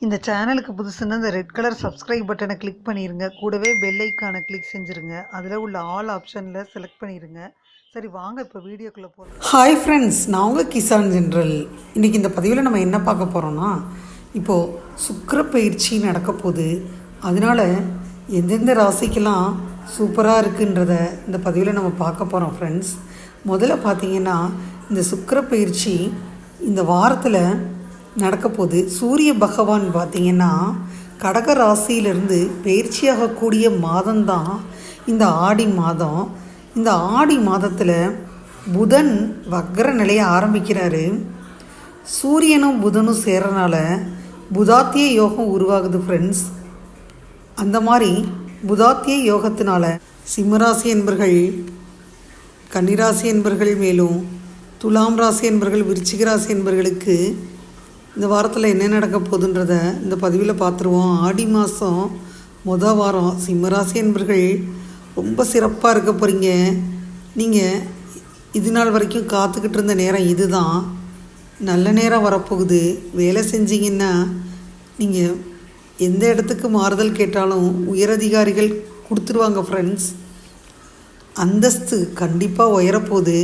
இந்த சேனலுக்கு புதுசுன்னா இந்த ரெட் கலர் சப்ஸ்கிரைப் பட்டனை கிளிக் பண்ணிருங்க. கூடவே பெல் ஐக்கானை கிளிக் செஞ்சுருங்க. அதில் உள்ள ஆல் ஆப்ஷனில் செலக்ட் பண்ணிடுங்க. சரி வாங்க இப்போ வீடியோக்குள்ளே போகலாம். ஹாய் ஃப்ரெண்ட்ஸ், நான் உங்கள் கிசான் ஜென்ரல். இன்றைக்கி இந்த பதிவில் நம்ம என்ன பார்க்க போகிறோன்னா, இப்போது சுக்கிர பயிற்சி நடக்க போகுது. அதனால் எந்தெந்த ராசிக்கெல்லாம் சூப்பராக இருக்குன்றத இந்த பதிவில் நம்ம பார்க்க போகிறோம் ஃப்ரெண்ட்ஸ். முதல்ல பார்த்திங்கன்னா, இந்த சுக்கிர பயிற்சி இந்த வாரத்தில் நடக்க போகுது. சூரிய பகவான் பார்த்திங்கன்னா கடக ராசியிலிருந்து பயிற்சியாகக்கூடிய மாதம்தான் இந்த ஆடி மாதம். இந்த ஆடி மாதத்தில் புதன் வக்ர நிலையை ஆரம்பிக்கிறாரு. சூரியனும் புதனும் சேர்றனால புதாத்திய யோகம் உருவாகுது ஃப்ரெண்ட்ஸ். அந்த மாதிரி புதாத்திய யோகத்தினால சிம்மராசி என்பர்கள், கன்னிராசி என்பர்கள், மேலும் துலாம் ராசி என்பர்கள், விருச்சிக ராசி என்பர்களுக்கு இந்த வாரத்தில் என்ன நடக்க போகுதுன்றத இந்த பதிவில் பார்த்துருவோம். ஆடி மாதம் மொதல் வாரம் சிம்மராசி என்பர்கள் ரொம்ப சிறப்பாக இருக்க போகிறீங்க. நீங்கள் இது நாள் வரைக்கும் காத்துக்கிட்டு இருந்த நேரம் இது தான். நல்ல நேரம் வரப்போகுது. வேலை செஞ்சிங்கன்னா நீங்கள் எந்த இடத்துக்கு மாறுதல் கேட்டாலும் உயரதிகாரிகள் கொடுத்துருவாங்க ஃப்ரெண்ட்ஸ். அந்தஸ்து கண்டிப்பாக உயரப்போகுது.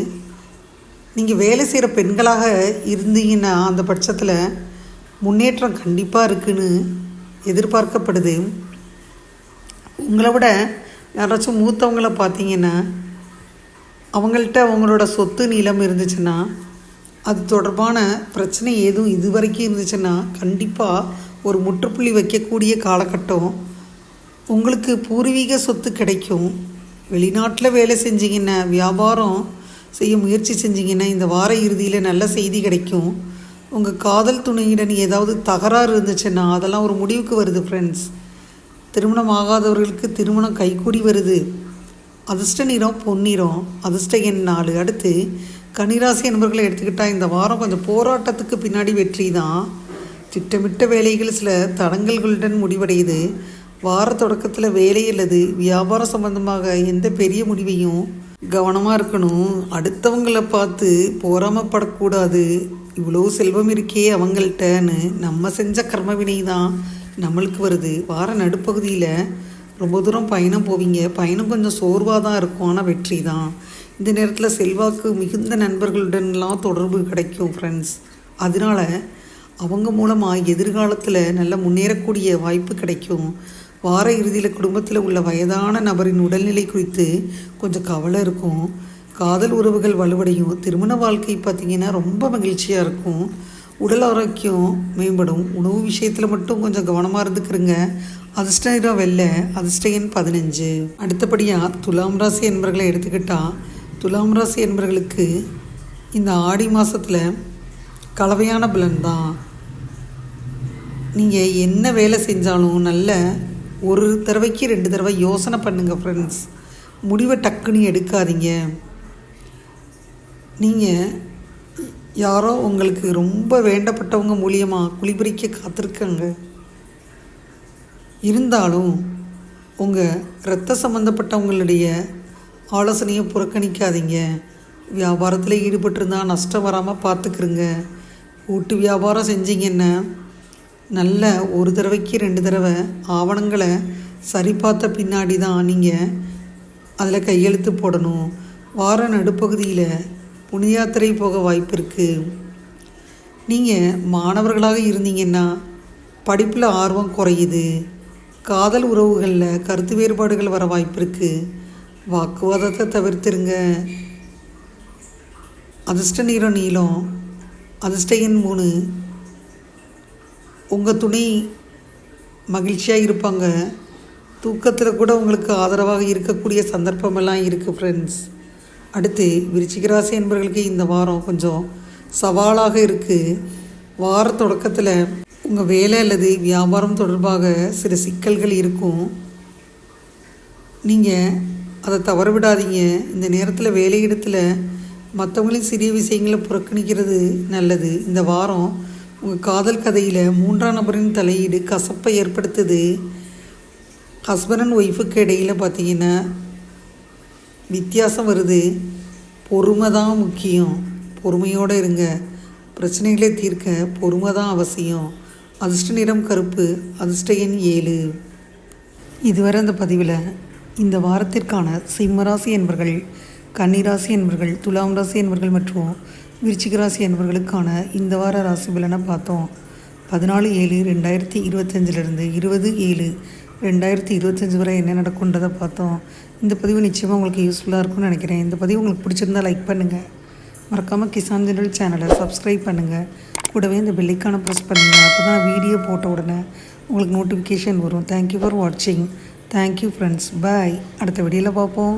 நீங்கள் வேலை செய்கிற பெண்களாக இருந்தீங்கன்னா அந்த பட்சத்தில் முன்னேற்றம் கண்டிப்பாக இருக்குன்னு எதிர்பார்க்கப்படுது. உங்களை விட யாராச்சும் மூத்தவங்களை பார்த்தீங்கன்னா அவங்கள்ட்ட அவங்களோட சொத்து நிலம் இருந்துச்சுன்னா, அது தொடர்பான பிரச்சனை எதுவும் இது வரைக்கும் இருந்துச்சுன்னா கண்டிப்பாக ஒரு முற்றுப்புள்ளி வைக்கக்கூடிய காலகட்டம். உங்களுக்கு பூர்வீக சொத்து கிடைக்கும். வெளிநாட்டில் வேலை செஞ்சிங்கன்னா, வியாபாரம் செய்ய முயற்சி செஞ்சிங்கன்னா இந்த வார இறுதியில் நல்ல செய்தி கிடைக்கும். உங்கள் காதல் துணையுடன் ஏதாவது தகராறு இருந்துச்சுன்னா அதெல்லாம் ஒரு முடிவுக்கு வருது ஃப்ரெண்ட்ஸ். திருமணம் ஆகாதவர்களுக்கு திருமணம் கைகூடி வருது. அதிர்ஷ்ட நிறம் பொன்னிறம், அதிர்ஷ்ட எண் 4. அடுத்து கன்னிராசி என்பவர்களை எடுத்துக்கிட்டால் இந்த வாரம் கொஞ்சம் போராட்டத்துக்கு பின்னாடி வெற்றி தான். திட்டமிட்ட வேலைகள் சில தடங்கல்களுடன் முடிவடையுது. வார தொடக்கத்தில் வேலை அல்லது வியாபாரம் சம்பந்தமாக எந்த பெரிய முடிவையும் கவனமாக இருக்கணும். அடுத்தவங்களை பார்த்து போராமப்படக்கூடாது. இவ்வளோ செல்வம் இருக்கே அவங்கள்ட்டன்னு நம்ம செஞ்ச கர்மவினை தான் நம்மளுக்கு வருது. வார நடுப்பகுதியில் ரொம்ப தூரம் பயணம் போவீங்க. பயணம் கொஞ்சம் சோர்வாக தான் இருக்கும், ஆனால் வெற்றி தான். இந்த நேரத்தில் செல்வாக்கு மிகுந்த நண்பர்களுடன்லாம் தொடர்பு கிடைக்கும் ஃப்ரெண்ட்ஸ். அதனால் அவங்க மூலமாக எதிர்காலத்தில் நல்ல முன்னேறக்கூடிய வாய்ப்பு கிடைக்கும். வார இறுதியில் குடும்பத்தில் உள்ள வயதான நபரின் உடல்நிலை குறித்து கொஞ்சம் கவலை இருக்கும். காதல் உறவுகள் வலுவடையும். திருமண வாழ்க்கை பார்த்திங்கன்னா ரொம்ப மகிழ்ச்சியாக இருக்கும். உடல் ஆரோக்கியம் மேம்படும். உணவு விஷயத்தில் மட்டும் கொஞ்சம் கவனமாக இருந்துக்கிறங்க. அதிர்ஷ்ட நிறம் வெள்ளை, அதிர்ஷ்ட எண் 15. அடுத்தபடியாக துலாம் ராசி என்பவர்களை எடுத்துக்கிட்டால், துலாம் ராசி என்பவர்களுக்கு இந்த ஆடி மாதத்தில் கலவையான பலன் தான். நீங்கள் என்ன வேலை செஞ்சாலும் நல்ல ஒரு தடவைக்கு 2 தடவை யோசனை பண்ணுங்கள் ஃப்ரெண்ட்ஸ். முடிவை டக்குன்னு எடுக்காதீங்க. நீங்கள் யாரோ உங்களுக்கு ரொம்ப வேண்டப்பட்டவங்க மூலியமாக குளிபறிக்க காத்திருக்காங்க. இருந்தாலும் உங்கள் இரத்த சம்மந்தப்பட்டவங்களுடைய ஆலோசனையை புறக்கணிக்காதீங்க. வியாபாரத்தில் ஈடுபட்டிருந்தால் நஷ்டம் வராமல் பார்த்துக்குருங்க. கூட்டு வியாபாரம் செஞ்சீங்கன்னா நல்ல ஒரு தடவைக்கு 2 தடவை ஆவணங்களை சரி பார்த்த பின்னாடி தான் நீங்கள் அதில் கையெழுத்து போடணும். வார நடுப்பகுதியில் புனித யாத்திரை போக வாய்ப்பு இருக்குது. நீங்கள் மாணவர்களாக இருந்தீங்கன்னா படிப்பில் ஆர்வம் குறையுது. காதல் உறவுகளில் கருத்து வேறுபாடுகள் வர வாய்ப்பு இருக்குது. வாக்குவாதத்தை தவிர்த்துருங்க. அதிர்ஷ்ட நிறம் நீலம், அதிர்ஷ்ட எண் 3. உங்கள் துணை மகிழ்ச்சியாக இருப்பாங்க. தூக்கத்தில் கூட உங்களுக்கு ஆதரவாக இருக்கக்கூடிய சந்தர்ப்பமெல்லாம் இருக்குது ஃப்ரெண்ட்ஸ். அடுத்து விருச்சிக ராசி என்பவர்களுக்கு இந்த வாரம் கொஞ்சம் சவாலாக இருக்குது. வார தொடக்கத்தில் உங்கள் வேலை அல்லது வியாபாரம் தொடர்பாக சில சிக்கல்கள் இருக்கும். நீங்கள் அதை தவற விடாதீங்க. இந்த நேரத்தில் வேலையிடத்தில் மற்றவங்களின் சிறிய விஷயங்களை புறக்கணிக்கிறது நல்லது. இந்த வாரம் உங்கள் காதல் கதையில் 3ஆம் நபரின் தலையீடு கசப்பை ஏற்படுத்துது. ஹஸ்பண்ட் அண்ட் ஒய்ஃபுக்கு இடையில் பார்த்திங்கன்னா வித்தியாசம் வருது. பொறுமை தான் முக்கியம். பொறுமையோடு இருங்க. பிரச்சனைகளை தீர்க்க பொறுமை தான் அவசியம். அதிர்ஷ்ட நிறம் கருப்பு, அதிர்ஷ்ட எண் 7. இதுவரை அந்த பதிவில் இந்த வாரத்திற்கான சிம்மராசி என்பர்கள், கன்னிராசி என்பர்கள், துலாம் ராசி என்பர்கள் மற்றும் விருச்சிக ராசி என்பவர்களுக்கான இந்த வார ராசி பலனை பார்த்தோம். 14/7/2025 20/7/2025 வரை என்ன நடக்குன்றதை பார்த்தோம். இந்த பதிவு நிச்சயமாக உங்களுக்கு யூஸ்ஃபுல்லாக இருக்கும்னு நினைக்கிறேன். இந்த பதிவு உங்களுக்கு பிடிச்சிருந்தால் லைக் பண்ணுங்கள். மறக்காமல் கிசான் ஜெனரல் சேனலை சப்ஸ்கிரைப் பண்ணுங்கள். கூடவே இந்த பெல்லைக்கான ப்ரெஸ் பண்ணுங்கள். அப்போ தான் வீடியோ போட்ட உடனே உங்களுக்கு நோட்டிஃபிகேஷன் வரும். தேங்க்யூ ஃபார் வாட்சிங். Thank you friends. பாய். அடுத்த வீடியோவில் பார்ப்போம்.